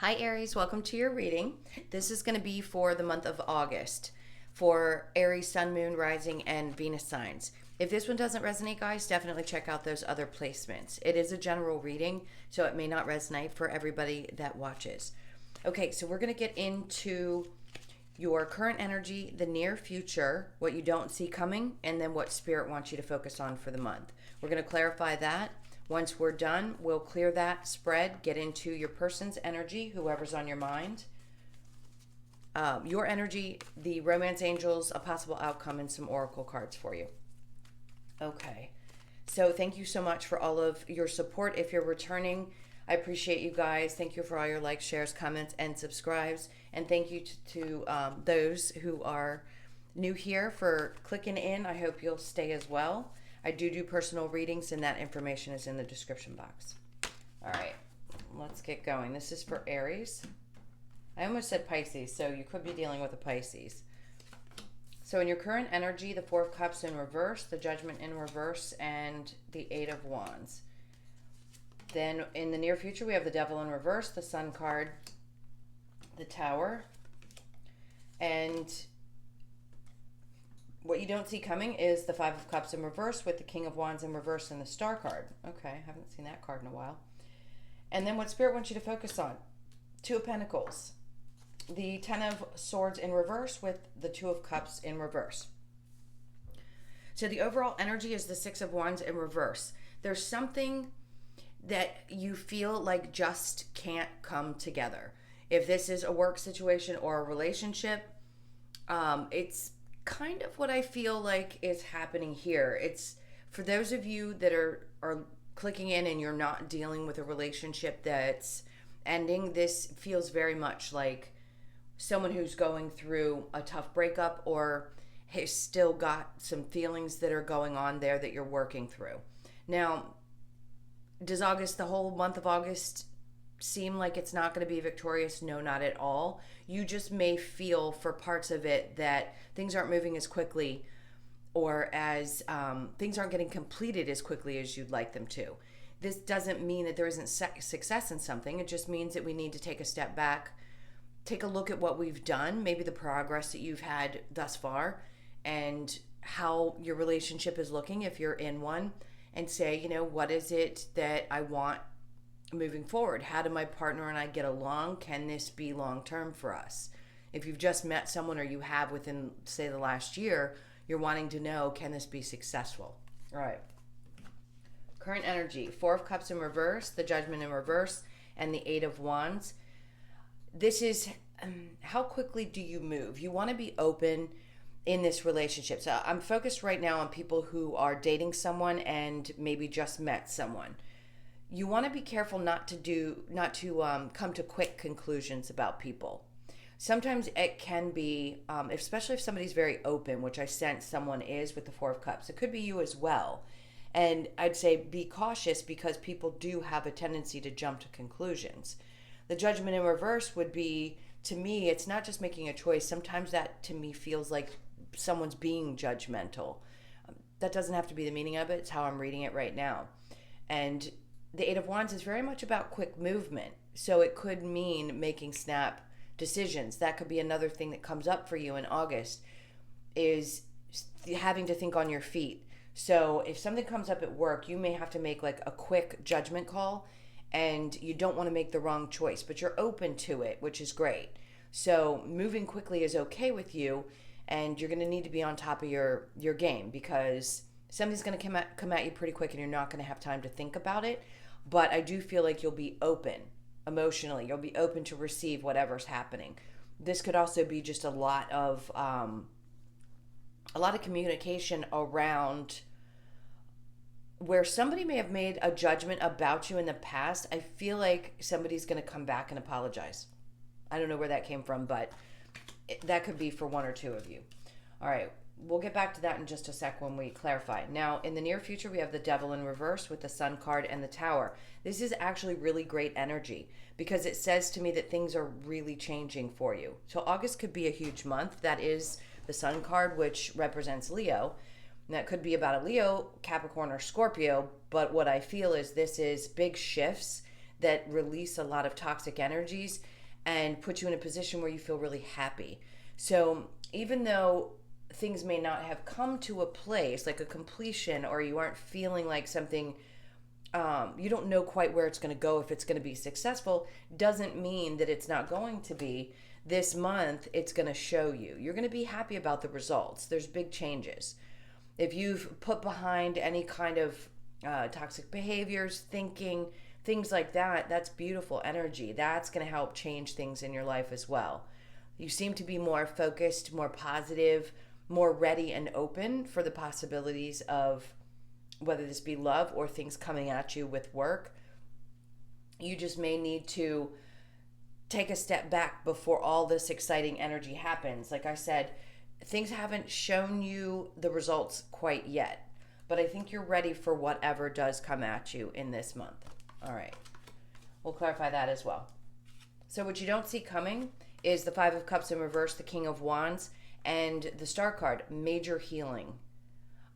Hi Aries, welcome to your reading. This is going to be for the month of August for Aries, Sun, Moon, Rising, and Venus signs. If this one doesn't resonate, guys, definitely check out those other placements. It is a general reading, so it may not resonate for everybody that watches. Okay, so we're going to get into your current energy, the near future, what you don't see coming, and then what Spirit wants you to focus on for the month. We're going to clarify that. Once we're done, we'll clear that spread, get into your person's energy, whoever's on your mind, your energy, the romance angels, a possible outcome, and some oracle cards for you. Okay, so thank you so much for all of your support. If you're returning, I appreciate you guys. Thank you for all your likes, shares, comments, and subscribes. And thank you to those who are new here for clicking in. I hope you'll stay as well. I do personal readings, and that information is in the description box. All right, let's get going. This is for Aries. I almost said Pisces, so you could be dealing with a Pisces. So in your current energy, the Four of Cups in reverse, the Judgment in reverse, and the Eight of Wands. Then in the near future, we have the Devil in reverse, the Sun card, the Tower, and what you don't see coming is the Five of Cups in reverse with the King of Wands in reverse and the Star card. Okay, haven't seen that card in a while. And then what Spirit wants you to focus on. Two of Pentacles. The Ten of Swords in reverse with the Two of Cups in reverse. So the overall energy is the Six of Wands in reverse. There's something that you feel like just can't come together. If this is a work situation or a relationship, it's kind of what I feel like is happening here. It's for those of you that are clicking in and you're not dealing with a relationship that's ending. This feels very much like someone who's going through a tough breakup or has still got some feelings that are going on there that you're working through. Now, does the whole month of August seem like it's not going to be victorious? No, not at all. You just may feel for parts of it that things aren't moving as quickly, or as things aren't getting completed as quickly as you'd like them to. This doesn't mean that there isn't success in something. It just means that we need to take a step back, take a look at what we've done, maybe the progress that you've had thus far, and how your relationship is looking if you're in one, and say, you know, what is it that I want moving forward? How do my partner and I get along? Can this be long term for us? If you've just met someone, or you have within, say, the last year, you're wanting to know, can this be successful? All right. Current energy, Four of Cups in reverse, the Judgment in reverse, and the Eight of Wands. This is how quickly do you move? You want to be open in this relationship. So I'm focused right now on people who are dating someone and maybe just met someone. You want to be careful not to come to quick conclusions about people. Sometimes it can be, especially if somebody's very open, which I sense someone is with the Four of Cups. It could be you as well. And I'd say be cautious, because people do have a tendency to jump to conclusions. The Judgment in reverse would be, to me, it's not just making a choice. Sometimes that, to me, feels like someone's being judgmental. That doesn't have to be the meaning of it. It's how I'm reading it right now. And the Eight of Wands is very much about quick movement. So it could mean making snap decisions. That could be another thing that comes up for you in August, is having to think on your feet. So if something comes up at work, you may have to make like a quick judgment call, and you don't want to make the wrong choice, but you're open to it, which is great. So moving quickly is okay with you, and you're going to need to be on top of your game, because something's going to come at you pretty quick, and you're not going to have time to think about it. But I do feel like you'll be open emotionally. You'll be open to receive whatever's happening. This could also be just a lot of communication around where somebody may have made a judgment about you in the past. I feel like somebody's going to come back and apologize. I don't know where that came from, but that could be for one or two of you. All right. We'll get back to that in just a sec when we clarify. Now, in the near future, we have the Devil in reverse with the Sun card and the Tower. This is actually really great energy, because it says to me that things are really changing for you. So August could be a huge month. That is the Sun card, which represents Leo. And that could be about a Leo, Capricorn, or Scorpio. But what I feel is this is big shifts that release a lot of toxic energies, and put you in a position where you feel really happy. So even though things may not have come to a place like a completion, or you aren't feeling like something, you don't know quite where it's going to go, if it's going to be successful, doesn't mean that it's not going to be. This month, it's going to show you. You're going to be happy about the results. There's big changes. If you've put behind any kind of toxic behaviors, thinking, things like that, that's beautiful energy. That's going to help change things in your life as well. You seem to be more focused, more positive, more ready and open for the possibilities of whether this be love or things coming at you with work. You just may need to take a step back before all this exciting energy happens. Like I said, things haven't shown you the results quite yet, but I think you're ready for whatever does come at you in this month. All right, we'll clarify that as well. So what you don't see coming is the Five of Cups in reverse, the King of Wands, and the Star card, major healing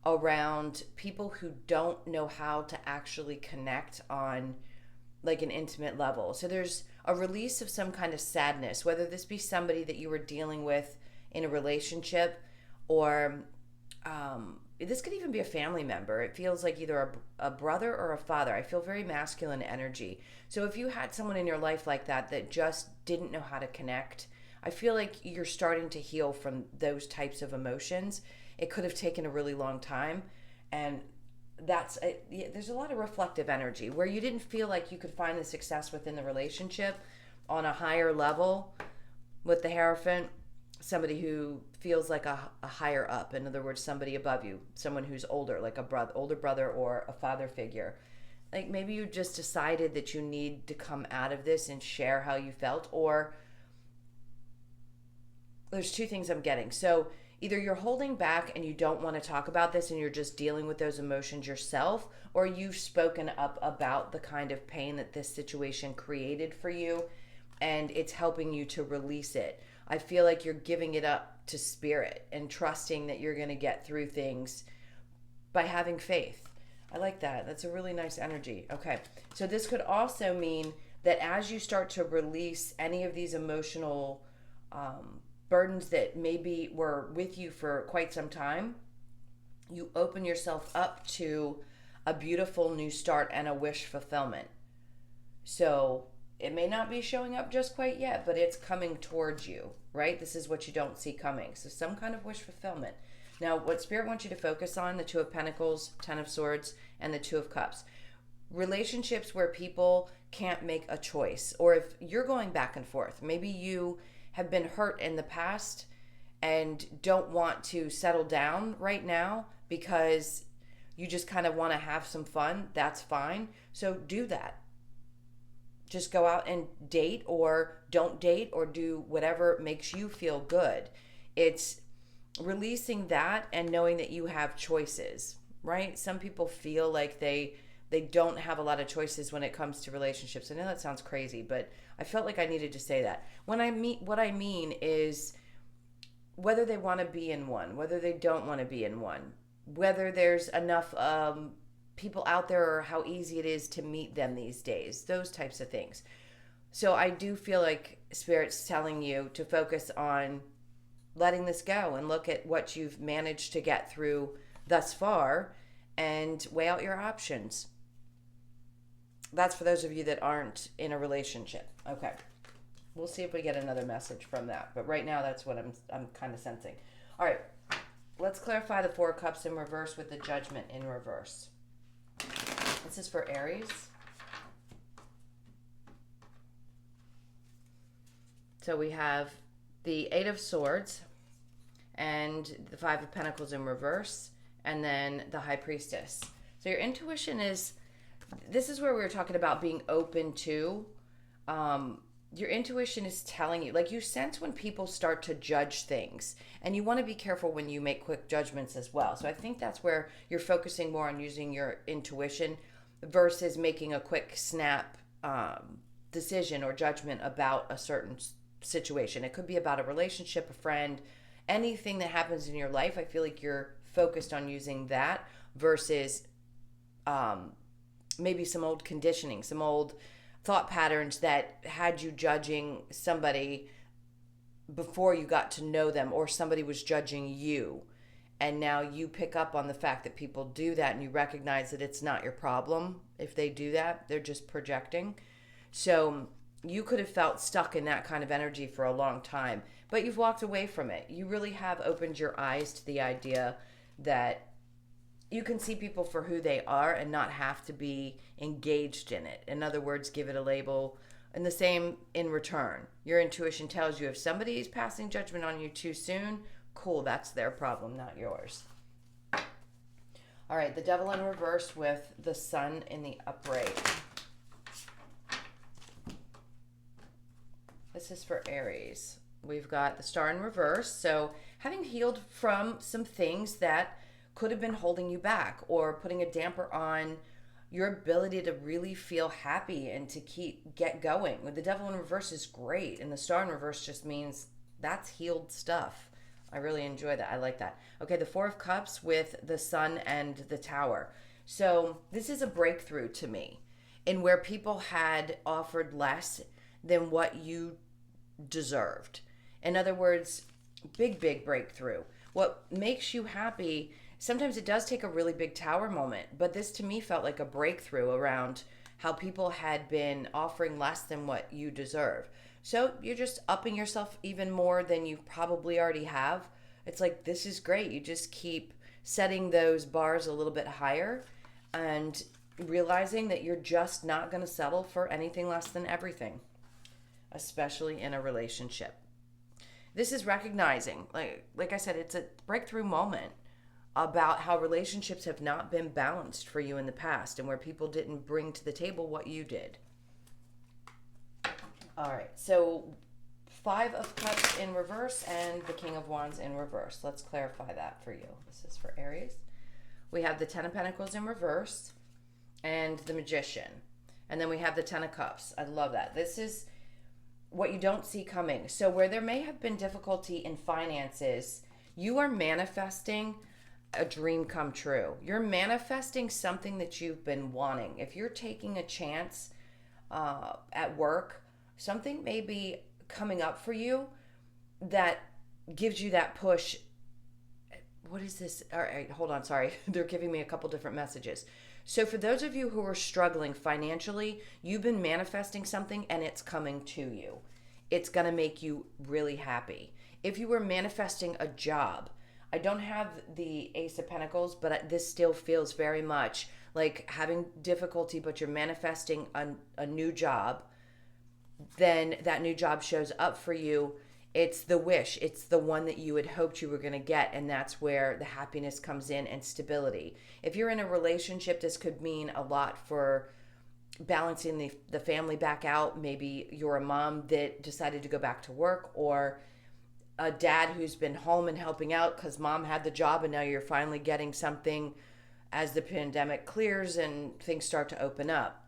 around people who don't know how to actually connect on like an intimate level. So there's a release of some kind of sadness, whether this be somebody that you were dealing with in a relationship, or this could even be a family member. It feels like either a brother or a father. I feel very masculine energy. So if you had someone in your life like that just didn't know how to connect, I feel like you're starting to heal from those types of emotions. It could have taken a really long time, and there's a lot of reflective energy where you didn't feel like you could find the success within the relationship on a higher level with the Hierophant, somebody who feels like a higher up. In other words, somebody above you, someone who's older, like older brother or a father figure. Like maybe you just decided that you need to come out of this and share how you felt, or there's two things I'm getting. So either you're holding back and you don't want to talk about this and you're just dealing with those emotions yourself, or you've spoken up about the kind of pain that this situation created for you and it's helping you to release it. I feel like you're giving it up to spirit and trusting that you're going to get through things by having faith. I like that. That's a really nice energy. Okay. So this could also mean that as you start to release any of these emotional burdens that maybe were with you for quite some time, you open yourself up to a beautiful new start and a wish fulfillment. So it may not be showing up just quite yet, but it's coming towards you, right? This is what you don't see coming. So some kind of wish fulfillment. Now, what Spirit wants you to focus on, the Two of Pentacles, Ten of Swords, and the Two of Cups. Relationships where people can't make a choice, or if you're going back and forth, maybe you have been hurt in the past and don't want to settle down right now because you just kind of want to have some fun, that's fine. So do that. Just go out and date, or don't date, or do whatever makes you feel good. It's releasing that and knowing that you have choices, right? Some people feel like they don't have a lot of choices when it comes to relationships. I know that sounds crazy, but I felt like I needed to say that. What I mean is whether they want to be in one, whether they don't want to be in one, whether there's enough people out there, or how easy it is to meet them these days, those types of things. So I do feel like Spirit's telling you to focus on letting this go and look at what you've managed to get through thus far and weigh out your options. That's for those of you that aren't in a relationship. Okay. We'll see if we get another message from that. But right now, that's what I'm kind of sensing. All right. Let's clarify the Four of Cups in reverse with the Judgment in reverse. This is for Aries. So we have the Eight of Swords and the Five of Pentacles in reverse, and then the High Priestess. So your intuition is, this is where we were talking about being open to. Your intuition is telling you, like you sense when people start to judge things, and you want to be careful when you make quick judgments as well. So I think that's where you're focusing more on using your intuition versus making a quick snap decision or judgment about a certain situation. It could be about a relationship, a friend, anything that happens in your life. I feel like you're focused on using that versus maybe some old conditioning, some old thought patterns that had you judging somebody before you got to know them, or somebody was judging you. And now you pick up on the fact that people do that, and you recognize that it's not your problem if they do that. They're just projecting. So you could have felt stuck in that kind of energy for a long time, but you've walked away from it. You really have opened your eyes to the idea that you can see people for who they are and not have to be engaged in it. In other words, give it a label. And the same in return. Your intuition tells you if somebody is passing judgment on you too soon, cool, that's their problem, not yours. All right, the Devil in reverse with the Sun in the upright. This is for Aries. We've got the Star in reverse. So having healed from some things that could have been holding you back or putting a damper on your ability to really feel happy and to get going. With the Devil in reverse is great, and the Star in reverse just means that's healed stuff. I really enjoy that. I like that. Okay, the Four of Cups with the Sun and the Tower. So this is a breakthrough to me in where people had offered less than what you deserved. In other words, big breakthrough. What makes you happy, sometimes it does take a really big tower moment, but this to me felt like a breakthrough around how people had been offering less than what you deserve. So you're just upping yourself even more than you probably already have. It's like, this is great. You just keep setting those bars a little bit higher and realizing that you're just not going to settle for anything less than everything, especially in a relationship. This is recognizing, like I said, it's a breakthrough moment about how relationships have not been balanced for you in the past and where people didn't bring to the table what you did. All right, so Five of Cups in reverse and the King of Wands in reverse. Let's clarify that for you. This is for Aries. We have the Ten of Pentacles in reverse and the Magician. And then we have the Ten of Cups. I love that. This is what you don't see coming. So where there may have been difficulty in finances, you are manifesting a dream come true. You're manifesting something that you've been wanting. If you're taking a chance at work, something may be coming up for you that gives you that push. What is this? All right, hold on. Sorry. They're giving me a couple different messages. So for those of you who are struggling financially, you've been manifesting something and it's coming to you. It's going to make you really happy. If you were manifesting a job, I don't have the Ace of Pentacles, but this still feels very much like having difficulty, but you're manifesting a new job. Then that new job shows up for you. It's the wish. It's the one that you had hoped you were going to get. And that's where the happiness comes in and stability. If you're in a relationship, this could mean a lot for balancing the family back out. Maybe you're a mom that decided to go back to work, or a dad who's been home and helping out because mom had the job and now you're finally getting something as the pandemic clears and things start to open up.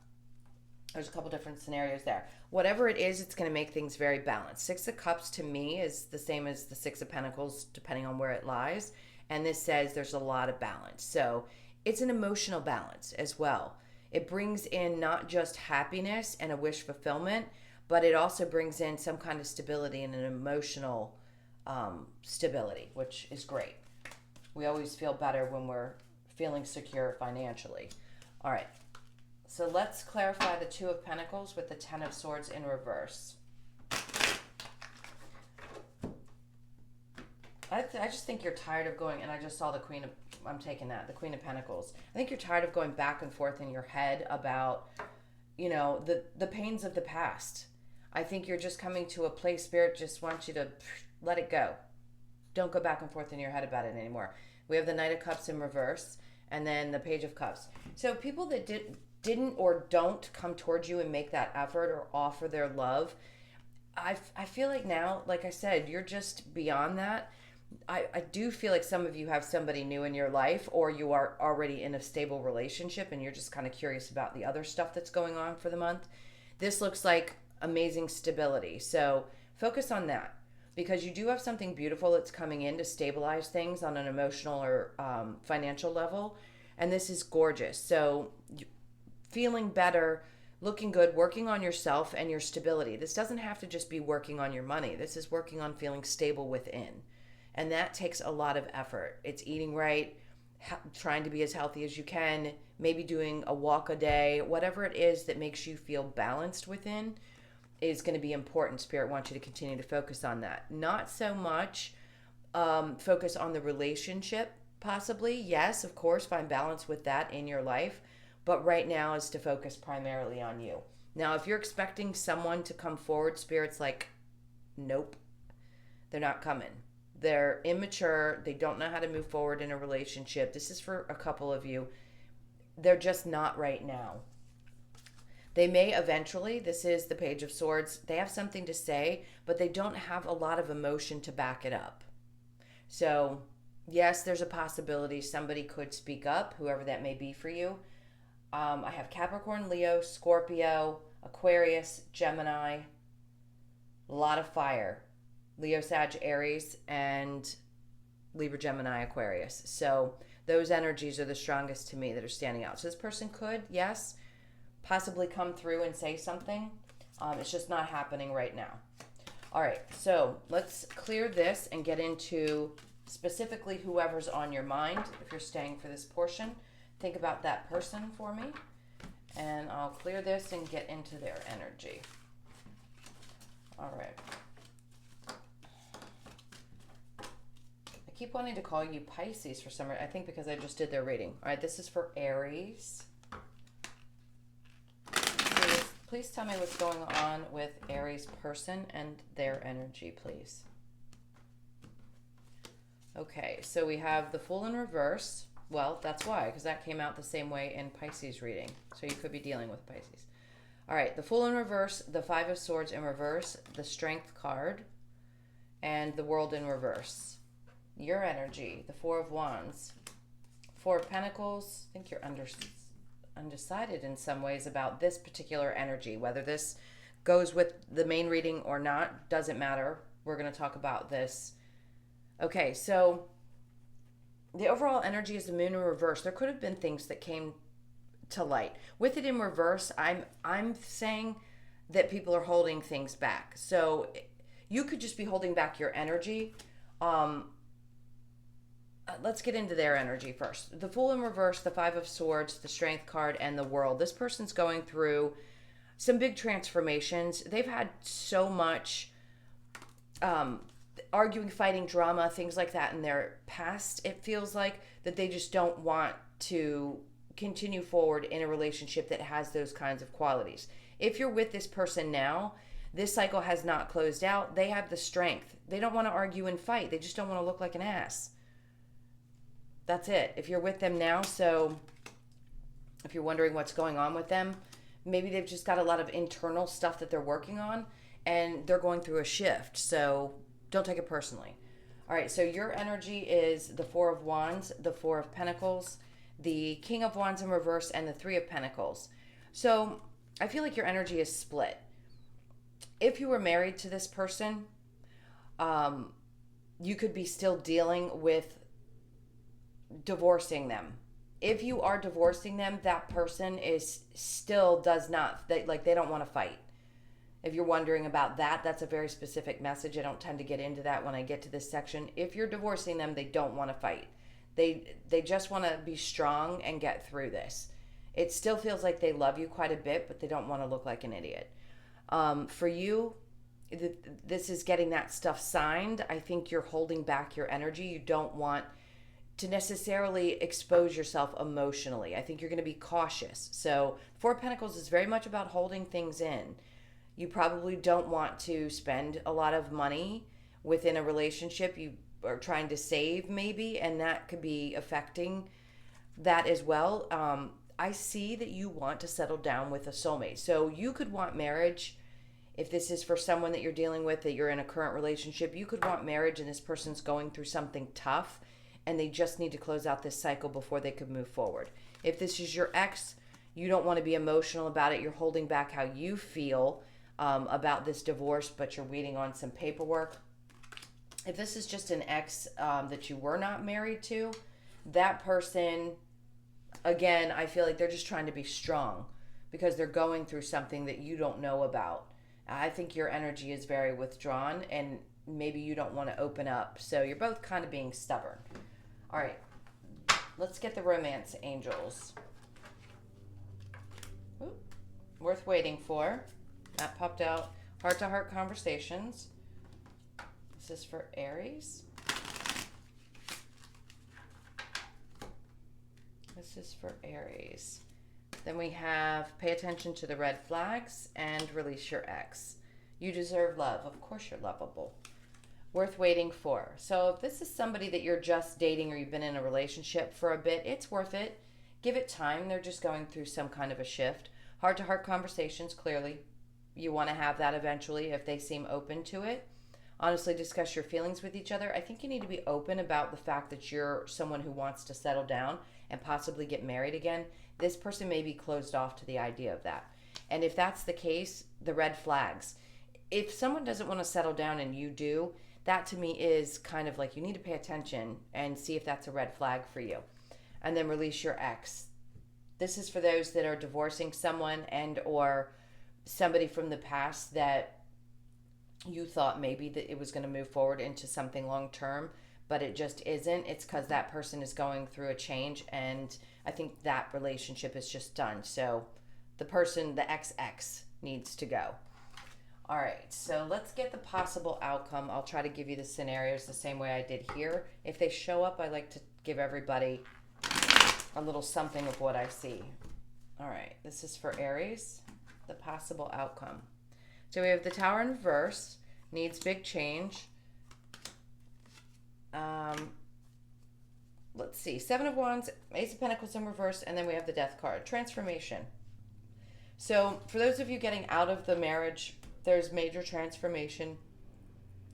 There's a couple different scenarios there. Whatever it is, it's going to make things very balanced. Six of Cups to me is the same as the Six of Pentacles, depending on where it lies. And this says there's a lot of balance. So it's an emotional balance as well. It brings in not just happiness and a wish fulfillment, but it also brings in some kind of stability and an emotional stability, which is great. We always feel better when we're feeling secure financially. All right. So let's clarify the Two of Pentacles with the Ten of Swords in reverse. I just think you're tired of going, and I just saw the Queen of, I'm taking that, the Queen of Pentacles. I think you're tired of going back and forth in your head about, the pains of the past. I think you're just coming to a place, Spirit just wants you to let it go. Don't go back and forth in your head about it anymore. We have the Knight of Cups in reverse, and then the Page of Cups. So people that didn't or don't come towards you and make that effort or offer their love, I feel like now, like I said, you're just beyond that. I do feel like some of you have somebody new in your life, or you are already in a stable relationship and you're just kind of curious about the other stuff that's going on for the month. This looks like amazing stability. So focus on that, because you do have something beautiful that's coming in to stabilize things on an emotional or financial level. And this is gorgeous. So feeling better looking good, working on yourself and your stability. This doesn't have to just be working on your money. This is working on feeling stable within. And that takes a lot of effort. It's eating right, trying to be as healthy as you can, maybe doing a walk a day, whatever it is that makes you feel balanced within is going to be important. Spirit wants you to continue to focus on that. Not so much focus on the relationship, possibly. Yes, of course, find balance with that in your life. But right now is to focus primarily on you. Now, if you're expecting someone to come forward, Spirit's like, nope, they're not coming. They're immature. They don't know how to move forward in a relationship. This is for a couple of you. They're just not right now. They may eventually, this is the Page of Swords, they have something to say, but they don't have a lot of emotion to back it up. So, yes, there's a possibility somebody could speak up, whoever that may be for you. I have Capricorn, Leo, Scorpio, Aquarius, Gemini, a lot of fire. Leo, Sag, Aries, and Libra, Gemini, Aquarius. So those energies are the strongest to me that are standing out. So this person could, yes, possibly come through and say something. It's just not happening right now. All right, so let's clear this and get into specifically whoever's on your mind. If you're staying for this portion, think about that person for me. And I'll clear this and get into their energy. All right. I keep wanting to call you Pisces for some reason. I think because I just did their reading. All right, this is for Aries. Please tell me what's going on with Aries person and their energy, please. Okay, so we have the Fool in reverse. Well, that's why, because that came out the same way in Pisces reading. So you could be dealing with Pisces. All right, the Fool in reverse, the Five of Swords in reverse, the Strength card, and the World in reverse. Your energy, the Four of Wands, Four of Pentacles. I think you're undecided in some ways about this particular energy. Whether this goes with the main reading or not, doesn't matter. We're going to talk about this. Okay, so the overall energy is the Moon in reverse. There could have been things that came to light. With it in reverse, I'm saying that people are holding things back. So you could just be holding back your energy. Let's get into their energy first. The Fool in reverse, the Five of Swords, the Strength card, and the World. This person's going through some big transformations. They've had so much arguing, fighting, drama, things like that in their past. It feels like that they just don't want to continue forward in a relationship that has those kinds of qualities. If you're with this person now, this cycle has not closed out. They have the strength. They don't want to argue and fight. They just don't want to look like an ass. That's it. If you're with them now, so if you're wondering what's going on with them, maybe they've just got a lot of internal stuff that they're working on and they're going through a shift. So don't take it personally. All right, so your energy is the Four of Wands, the Four of Pentacles, the King of Wands in reverse, and the Three of Pentacles. So I feel like your energy is split. If you were married to this person, you could be still dealing with divorcing them. If you are divorcing them, that person is still does not, they don't want to fight. If you're wondering about that, that's a very specific message. I don't tend to get into that when I get to this section. If you're divorcing them, they don't want to fight. They just want to be strong and get through this. It still feels like they love you quite a bit, but they don't want to look like an idiot. For you, this is getting that stuff signed. I think you're holding back your energy. You don't want to necessarily expose yourself emotionally. I think you're going to be cautious. So Four of Pentacles is very much about holding things in. You probably don't want to spend a lot of money within a relationship. You are trying to save maybe, and that could be affecting that as well. I see that you want to settle down with a soulmate. So you could want marriage. If this is for someone that you're dealing with, that you're in a current relationship, you could want marriage and this person's going through something tough and they just need to close out this cycle before they could move forward. If this is your ex, you don't want to be emotional about it. You're holding back how you feel about this divorce, but you're waiting on some paperwork. If this is just an ex that you were not married to, that person, again, I feel like they're just trying to be strong. because they're going through something that you don't know about. I think your energy is very withdrawn and maybe you don't want to open up. So you're both kind of being stubborn. All right, let's get the romance angels. Ooh, worth waiting for. That popped out. Heart-to-heart conversations. This is for Aries. This is for Aries. Then we have pay attention to the red flags and release your ex. You deserve love. Of course you're lovable. Worth waiting for. So if this is somebody that you're just dating or you've been in a relationship for a bit, it's worth it. Give it time. They're just going through some kind of a shift. Heart-to-heart conversations, clearly. You want to have that eventually if they seem open to it. Honestly, discuss your feelings with each other. I think you need to be open about the fact that you're someone who wants to settle down and possibly get married again. This person may be closed off to the idea of that. And if that's the case, the red flags. If someone doesn't want to settle down and you do, that to me is kind of like you need to pay attention and see if that's a red flag for you. And then release your ex. This is for those that are divorcing someone and or somebody from the past that you thought maybe that it was going to move forward into something long term, but it just isn't. It's because that person is going through a change, and I think that relationship is just done. So the person, the ex needs to go. All right, so let's get the possible outcome. I'll try to give you the scenarios the same way I did here. If they show up, I like to give everybody a little something of what I see. All right, this is for Aries, the possible outcome. So we have the Tower in reverse, needs big change. Let's see, Seven of Wands, Ace of Pentacles in reverse, and then we have the Death card, transformation. So for those of you getting out of the marriage, there's major transformation.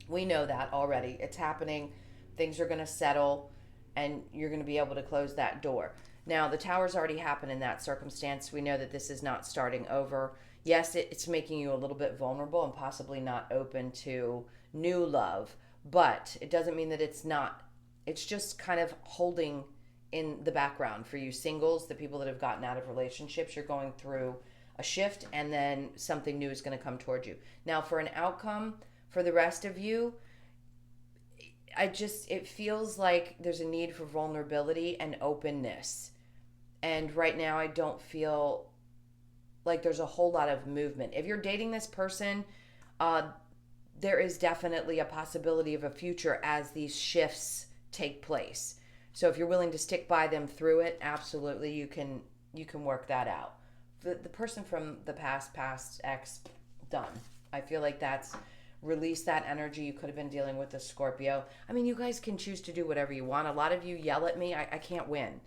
We know that already. It's happening. Things are going to settle, and you're going to be able to close that door. Now, the Tower's already happened in that circumstance. We know that this is not starting over. Yes, it's making you a little bit vulnerable and possibly not open to new love, but it doesn't mean that it's not. It's just kind of holding in the background for you singles, the people that have gotten out of relationships. You're going through a shift, and then something new is going to come towards you. Now, for an outcome for the rest of you, it feels like there's a need for vulnerability and openness. And right now, I don't feel like there's a whole lot of movement. If you're dating this person, there is definitely a possibility of a future as these shifts take place. So if you're willing to stick by them through it, absolutely, you can work that out. The person from the past ex, done. I feel like that's release that energy. You could have been dealing with a Scorpio. I mean, you guys can choose to do whatever you want. A lot of you yell at me. I can't win.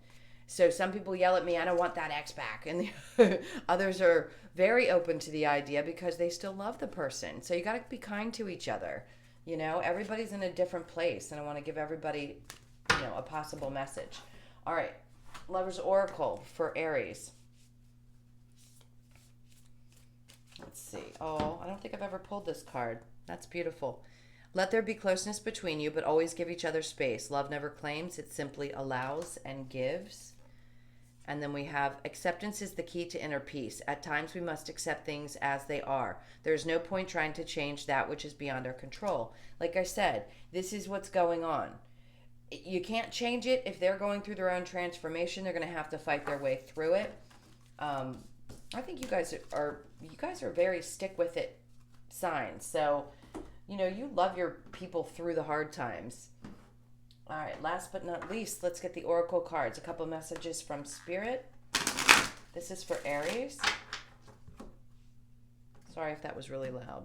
So some people yell at me, I don't want that ex back. And the others are very open to the idea because they still love the person. So you got to be kind to each other. You know, everybody's in a different place, and I want to give everybody, a possible message. All right, Lover's Oracle for Aries. Let's see. Oh, I don't think I've ever pulled this card. That's beautiful. Let there be closeness between you, but always give each other space. Love never claims, it simply allows and gives. And then we have acceptance is the key to inner peace. At times we must accept things as they are. There's no point trying to change that which is beyond our control. Like I said, this is what's going on. You can't change it. If they're going through their own transformation, they're going to have to fight their way through it. I think you guys are very stick with it signs. So, you love your people through the hard times. All right, last but not least, let's get the Oracle cards. A couple messages from Spirit. This is for Aries. Sorry if that was really loud.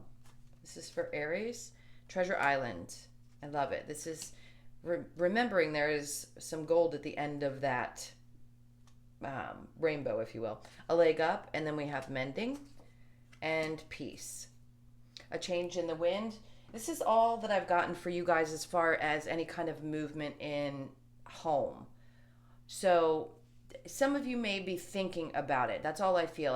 This is for Aries. Treasure Island. I love it. This is remembering there is some gold at the end of that rainbow, if you will. A leg up, and then we have mending and peace. A change in the wind. This is all that I've gotten for you guys as far as any kind of movement in home. So some of you may be thinking about it. That's all I feel.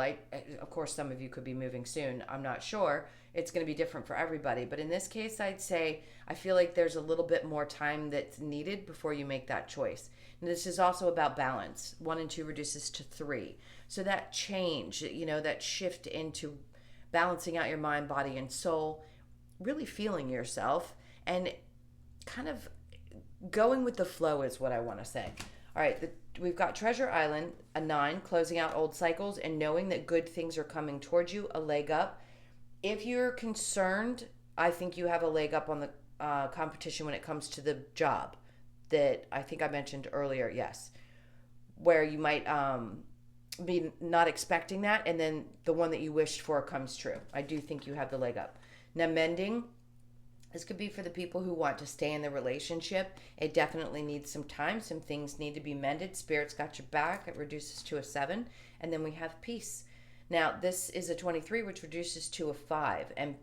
Of course, some of you could be moving soon. I'm not sure. It's going to be different for everybody. But in this case, I'd say I feel like there's a little bit more time that's needed before you make that choice. And this is also about balance. 1 and 2 reduces to 3. So that change, that shift into balancing out your mind, body, and soul, really feeling yourself, and kind of going with the flow is what I want to say. All right, we've got Treasure Island, a 9, closing out old cycles and knowing that good things are coming towards you, a leg up. If you're concerned, I think you have a leg up on the competition when it comes to the job that I think I mentioned earlier, yes, where you might be not expecting that, and then the one that you wished for comes true. I do think you have the leg up. Now, mending. This could be for the people who want to stay in the relationship. It definitely needs some time. Some things need to be mended. Spirit's got your back. It reduces to a 7. And then we have peace. Now, this is a 23, which reduces to a 5. And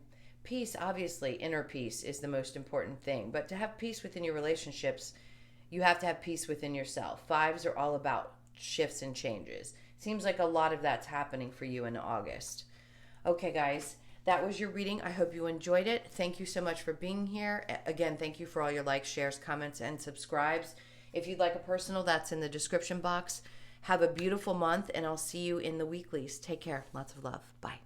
peace, obviously, inner peace is the most important thing. But to have peace within your relationships, you have to have peace within yourself. 5s are all about shifts and changes. Seems like a lot of that's happening for you in August. Okay, guys. That was your reading. I hope you enjoyed it. Thank you so much for being here. Again, thank you for all your likes, shares, comments, and subscribes. If you'd like a personal, that's in the description box. Have a beautiful month, and I'll see you in the weeklies. Take care. Lots of love. Bye.